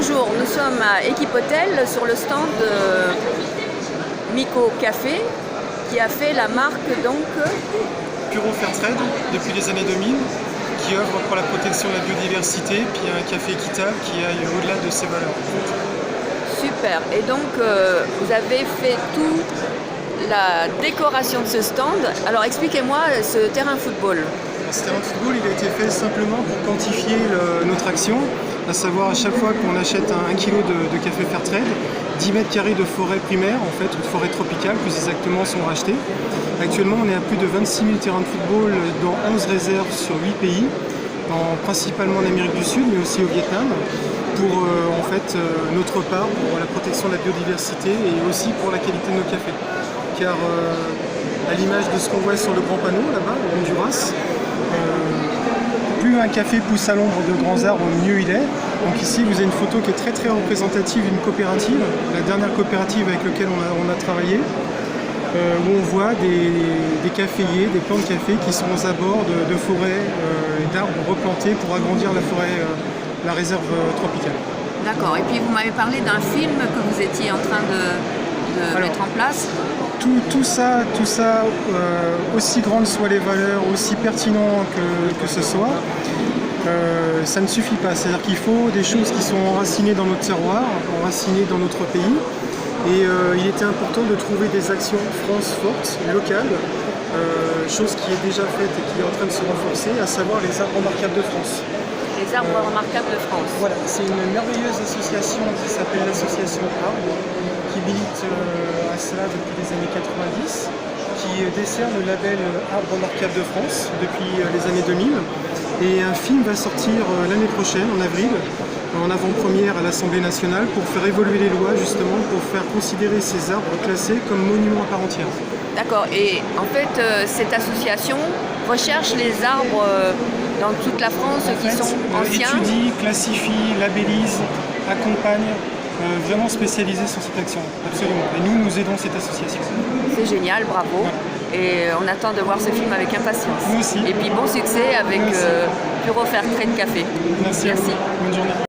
Bonjour, nous sommes à Equipotel sur le stand de Miko Café qui a fait la marque donc Puro Fairtrade depuis les années 2000 qui œuvre pour la protection de la biodiversité, puis un café équitable qui aille au-delà de ses valeurs. Super. Et donc vous avez fait toute la décoration de ce stand. Alors expliquez-moi ce terrain football. Ce terrain de football, il a été fait simplement pour quantifier notre action, à savoir à chaque fois qu'on achète un kilo de café Fairtrade, 10 mètres carrés de forêt primaire, en fait, ou de forêt tropicale plus exactement, sont rachetés. Actuellement, on est à plus de 26 000 terrains de football dans 11 réserves sur 8 pays, principalement en Amérique du Sud, mais aussi au Vietnam, pour notre part, pour la protection de la biodiversité et aussi pour la qualité de nos cafés. Car à l'image de ce qu'on voit sur le grand panneau là-bas, au Honduras, plus un café pousse à l'ombre de grands arbres, mieux il est. Donc ici, vous avez une photo qui est très représentative d'une coopérative, la dernière coopérative avec laquelle on a travaillé, où on voit des caféiers, des plants de café qui sont aux abords de forêts et d'arbres replantés pour agrandir la forêt, la réserve tropicale. D'accord. Et puis vous m'avez parlé d'un film que vous étiez en train de mettre en place. Tout ça, aussi grandes soient les valeurs, aussi pertinent que ce soit, ça ne suffit pas. C'est-à-dire qu'il faut des choses qui sont enracinées dans notre terroir, enracinées dans notre pays. Et il était important de trouver des actions France fortes, locales, chose qui est déjà faite et qui est en train de se renforcer, à savoir les arbres remarquables de France. Les arbres remarquables de France. Voilà, c'est une merveilleuse association qui s'appelle l'association Arbre, qui milite à cela depuis les années 90, qui décerne le label Arbre remarquable de France depuis les années 2000. Et un film va sortir l'année prochaine, en avril, en avant-première à l'Assemblée nationale, pour faire évoluer les lois, justement, pour faire considérer ces arbres classés comme monuments à part entière. D'accord. Et en fait, cette association recherche les arbres dans toute la France qui sont anciens. Étudie, classifie, labellise, accompagne, vraiment spécialisée sur cette action, absolument. Et nous aidons cette association. C'est génial, bravo. Et on attend de voir ce film avec impatience. Nous aussi. Et puis bon succès avec Puro Fairtrade Café. Merci. Bonne journée.